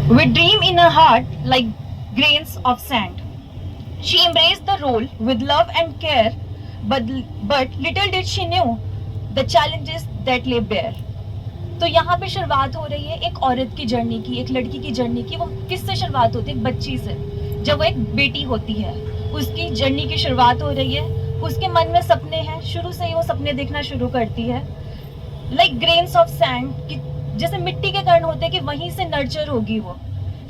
with dream in her heart like grains of sand. She embraced the role with love and care, but, but little did she knew the challenges that lay bare. तो यहाँ पे शुरुआत हो रही है एक औरत की जर्नी की, एक लड़की की जर्नी की। वो किससे शुरुआत होती है? एक बच्ची से। जब वो एक बेटी होती है, उसकी जर्नी की शुरुआत हो रही है। उसके मन में सपने हैं, शुरू से ही वो सपने देखना शुरू करती है। लाइक ग्रेन्स ऑफ सैंड, जैसे मिट्टी के कण होते हैं कि वहीं से नर्चर होगी वो।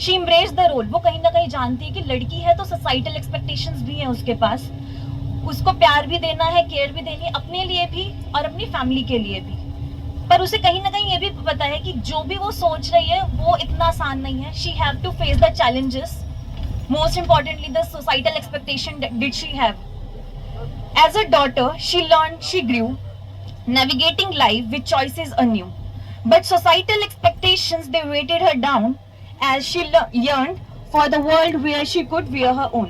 शी एम्ब्रेस द रोल, वो कहीं ना कहीं जानती है कि लड़की है तो सोसाइटल एक्सपेक्टेशंस भी हैं उसके पास। उसको प्यार भी देना है, केयर भी देनी है, अपने लिए भी और अपनी फैमिली के लिए भी। पर उसे कहीं ना कहीं ये भी पता है कि जो भी वो सोच रही है वो इतना आसान नहीं है। She have to face the challenges, most importantly the societal expectation did she have. As a daughter she learn, she grew, navigating life with choices anew, but societal expectations they weighted her down as she yearned for the world where she could wear her own.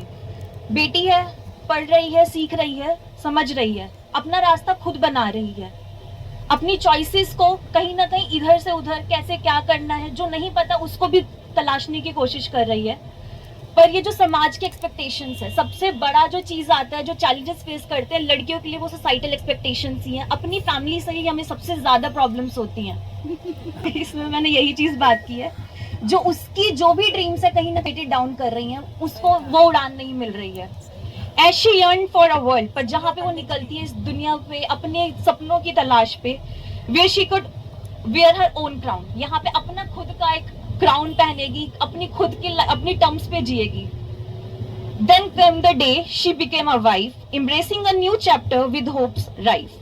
बेटी है, पढ़ रही है, सीख रही है, समझ रही है, अपना रास्ता खुद बना रही है। अपनी चॉइसेस को कहीं ना कहीं इधर से उधर कैसे क्या करना है जो नहीं पता उसको भी तलाशने की कोशिश कर रही है। पर ये जो समाज के एक्सपेक्टेशंस है, सबसे बड़ा जो चीज आता है, जो चैलेंजेस फेस करते हैं लड़कियों के लिए, वो सोसाइटल एक्सपेक्टेशंस ही हैं। अपनी फैमिली से ही हमें सबसे ज्यादा प्रॉब्लम्स होती हैं। इसमें मैंने यही चीज बात की है, जो उसकी जो भी ड्रीम्स है कहीं ना कहीं डाउन कर रही हैं, उसको वो उड़ान नहीं मिल रही है। As she yearn for a world, पर जहाँ पे वो निकलती है इस दुनिया पे अपने सपनों की तलाश पे, where she could wear her own crown, यहाँ पे अपना खुद का एक क्राउन पहनेगी, अपनी खुद की अपनी टर्म्स पे जिएगी। Then came the day she became a wife, embracing a new chapter with hopes rife.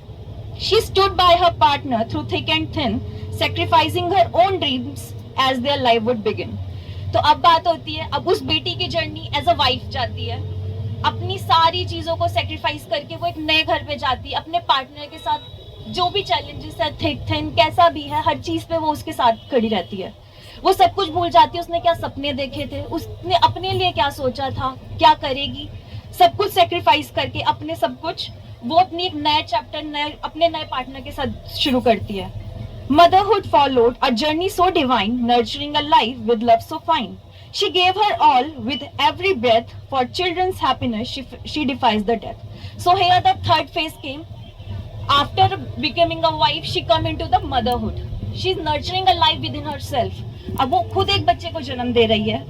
She stood by her partner through thick and thin, sacrificing her own dreams as their life would begin. तो अब बात होती है, अब उस बेटी की journey as a wife जाती है, अपनी सारी चीजों को सेक्रीफाइस करके वो एक नए घर पे जाती है, अपने पार्टनर के साथ जो भी चैलेंजेस है, थिक थिन कैसा भी है, हर चीज पे वो उसके साथ खड़ी रहती है। वो सब कुछ भूल जाती है, उसने क्या सपने देखे थे, उसने अपने लिए क्या सोचा था, क्या करेगी, सब कुछ सेक्रीफाइस करके अपने सब कुछ वो अपनी एक नया चैप्टर अपने नए पार्टनर के साथ शुरू करती है। Motherhood followed a journey so divine, nurturing a life with love so fine. She gave her all with every breath for children's happiness. She defies the death. So here the third phase came. After becoming a wife, she come into the motherhood. She is nurturing a life within herself. अब वो खुद एक बच्चे को जन्म दे रही है।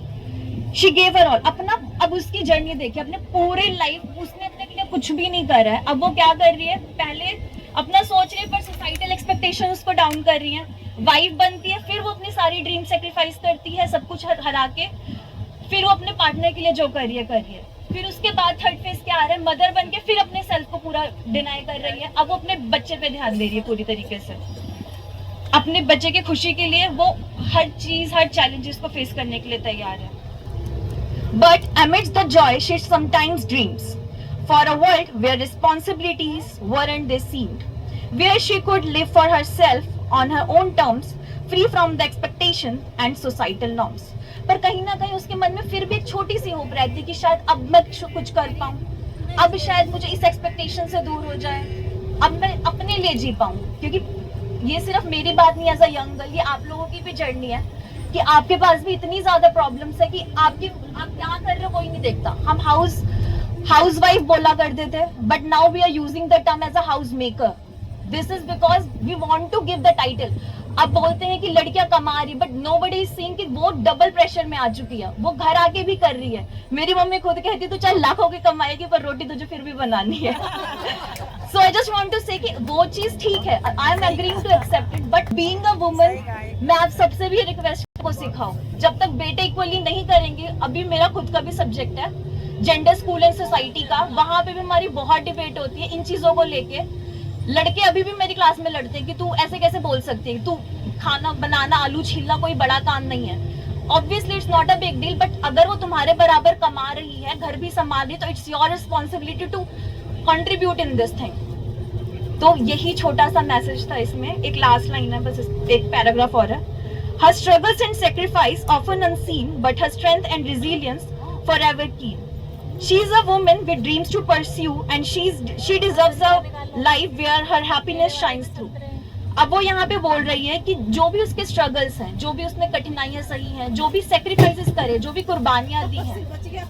She gave her all. अपना अब उसकी जर्नी देखिए, अपने पूरे लाइफ उसने अपने लिए कुछ भी नहीं करा है। अब वो क्या कर रही है, पहले अपना सोच रही है पर सोसाइटल एक्सपेक्टेशन उसको डाउन कर रही है। वाइफ बनती है, फिर वो अपनी सारी ड्रीम सेक्रीफाइस करती है, सब कुछ हरा के, फिर वो अपने पार्टनर के लिए जो कर रही है। फिर उसके बाद थर्ड फेज क्या आ रहा है, मदर बन के फिर अपने सेल्फ को पूरा डिनाई कर रही है। अब वो अपने बच्चे पे ध्यान दे रही है पूरी तरीके से, अपने बच्चे की खुशी के लिए वो हर चीज, हर चैलेंजेस को फेस करने के लिए तैयार है। But amidst the joy she sometimes dreams for a world where responsibilities weren't they seemed, where she could live for herself on her own terms, free from the expectation and societal norms. पर कहीं ना कहीं उसके मन में फिर भी एक छोटी सी होप रहती है कि शायद अब मैं कुछ कर पाऊं, अब शायद मुझे इस एक्सपेक्टेशन से दूर हो जाए, अब मैं अपने लिए जी पाऊं। क्योंकि ये सिर्फ मेरी बात नहीं, एज अ यंग गर्ल, ये आप लोगों की भी जर्नी है कि आपके पास भी इतनी ज्यादा प्रॉब्लम्स है कि आप क्या कर रहे हो कोई नहीं देखता। हम हाउस वाइफ बोला करते थे, but now we are using the term as a house maker. This is because we want to give the title. अब बोलते हैं कि लड़कियां कमा रही, बट नोबडी इज सीइंग कि वो डबल प्रेशर में आ चुकी है, वो घर आके भी कर रही है। मेरी मम्मी खुद कहती तो चाहे लाखों की कमाएगी पर रोटी तुझे फिर भी बनानी है। So I just want to say कि वो चीज ठीक है, I am agreeing to accept it, but being a woman मैं आप सबसे भी रिक्वेस्ट को सिखाओ, जब तक बेटे इक्वली नहीं करेंगे। अभी मेरा खुद का भी सब्जेक्ट है जेंडर स्कूल एंड सोसाइटी का, वहां पे भी हमारी बहुत डिबेट होती है इन चीजों को लेके। लड़के अभी भी मेरी क्लास में लड़ते हैं कि तू ऐसे कैसे बोल सकती है, तू खाना बनाना, आलू छीलना कोई बड़ा काम नहीं है। Obviously it's not a big deal, but अगर वो तुम्हारे बराबर कमा रही है, घर भी संभाल रही, तो it's your responsibility to contribute in this thing. तो यही छोटा सा मैसेज था इसमें। एक लास्ट लाइन है, बस एक पैराग्राफ और है। Her struggles and sacrifice often unseen, but her strength and resilience forever keen. She is a woman with dreams to pursue, and she deserves a life where her happiness shines through. अब वो यहाँ पे बोल रही है कि जो भी उसके स्ट्रगल्स हैं, जो भी उसने कठिनाइयां सही हैं, जो भी सेक्रीफाइसेस करे, जो भी कुर्बानियां दी हैं,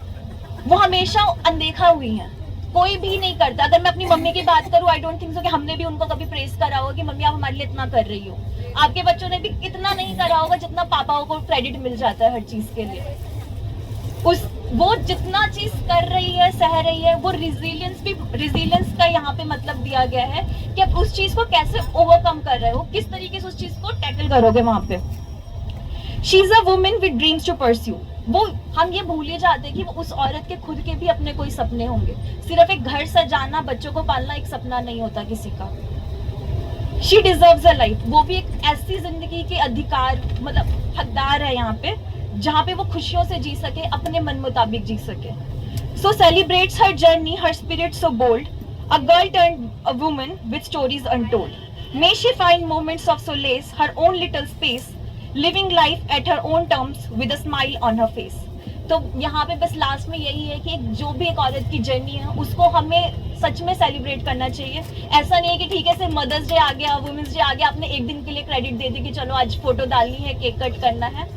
वो हमेशा अनदेखा हुई हैं। कोई भी नहीं करता। अगर मैं अपनी मम्मी की बात करूं, आई डोंट थिंक सो कि हमने भी उनको कभी प्रेस करा होगा कि मम्मी आप हमारे लिए इतना कर रही हो। आपके बच्चों ने भी इतना नहीं करा होगा जितना पापाओं को क्रेडिट मिल जाता है हर चीज के लिए। वो जितना चीज कर रही है, सह रही है, वो रिजिलियंस का यहाँ पे मतलब दिया गया है कि आप उस चीज को कैसे ओवरकम कर रहे हो, किस तरीके से उस चीज को टैकल करोगे वहां पे। She is a woman with dreams to pursue. वो हम ये भूल ही जाते हैं कि वो उस औरत के खुद के भी अपने कोई सपने होंगे। सिर्फ एक घर सजाना, बच्चों को पालना एक सपना नहीं होता किसी का। She deserves a life. वो भी एक ऐसी जिंदगी के अधिकार मतलब हकदार है यहाँ पे, जहाँ पे वो खुशियों से जी सके, अपने मन मुताबिक जी सके। So celebrates her journey, her spirit so bold, a girl turned a woman with stories untold. May she find moments of solace, her own little space, living life at her own terms with a smile on her face. तो यहाँ पे बस last में यही है कि जो भी एक औरत की जर्नी है उसको हमें सच में सेलिब्रेट करना चाहिए। ऐसा नहीं है कि ठीक है से मदर्स डे आ गया, वुमेन्स डे आ गया, आपने एक दिन के लिए क्रेडिट दे दी कि चलो आज फोटो डालनी है, केक कट करना है,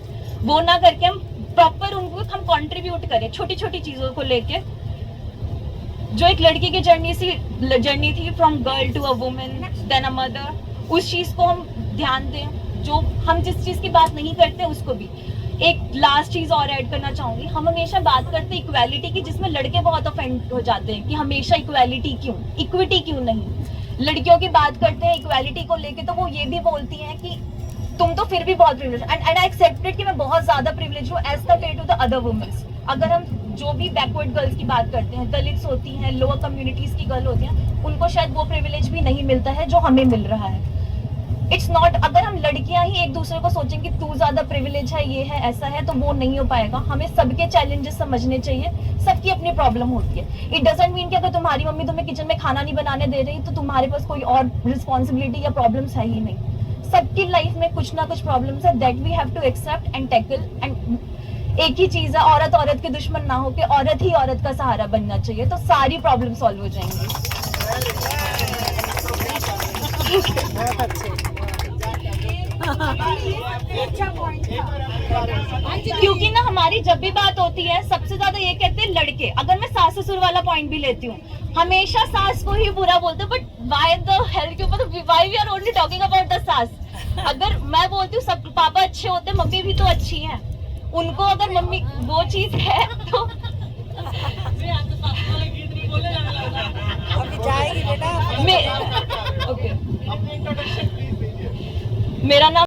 वो ना करके हम प्रॉपर उनको हम कंट्रीब्यूट करें छोटी छोटी चीजों को लेके। जो एक लड़की की जर्नी थी from girl to a women then a mother, उस चीज को हम ध्यान दें। जो हम जिस चीज की बात नहीं करते उसको भी। एक लास्ट चीज और ऐड करना चाहूंगी, हम हमेशा बात करते हैं इक्वालिटी की, जिसमें लड़के बहुत ऑफेंड हो जाते हैं कि हमेशा इक्वालिटी क्यों, इक्विटी क्यों नहीं। लड़कियों की बात करते हैं इक्वालिटी को लेके तो वो ये भी बोलती हैं कि तुम तो फिर भी बहुत प्रिविलेज, एंड आई एक्सेप्टेड कि मैं बहुत ज्यादा प्रिविलेज हूँ as compare to the other womens. अगर हम जो भी बैकवर्ड गर्ल्स की बात करते हैं, दलित्स होती हैं, लोअर कम्युनिटीज की गर्ल होती हैं, उनको शायद वो प्रिविलेज भी नहीं मिलता है जो हमें मिल रहा है। इट्स नॉट, अगर हम लड़कियां ही एक दूसरे को सोचें कि तू ज्यादा प्रिविलेज है, ये है, ऐसा है, तो वो नहीं हो पाएगा। हमें सबके चैलेंजेस समझने चाहिए, सबकी अपनी प्रॉब्लम होती है। इट डजंट मीन कि अगर तुम्हारी मम्मी तुम्हें किचन में खाना नहीं बनाने दे रही तो तुम्हारे पास कोई और रिस्पॉन्सिबिलिटी या प्रॉब्लम्स है ही नहीं। सबकी लाइफ में कुछ ना कुछ प्रॉब्लम्स है, that we have to accept and tackle. And एक ही चीज है, औरत औरत के दुश्मन ना हो के औरत ही औरत का सहारा बनना चाहिए, तो सारी प्रॉब्लम सॉल्व हो जाएंगी। क्योंकि ना हमारी जब भी बात होती है सबसे ज्यादा ये कहते हैं लड़के। अगर मैं सास ससुर वाला पॉइंट भी लेती हूँ, हमेशा सास को ही बुरा बोलते हैं, बट व्हाई द हेल के ऊपर, why we are only talking about the saas. अगर मैं बोलती हूँ सब पापा अच्छे होते, मम्मी भी तो अच्छी है, उनको अगर मम्मी वो चीज है तो जाएगी बेटा। मेरा नाम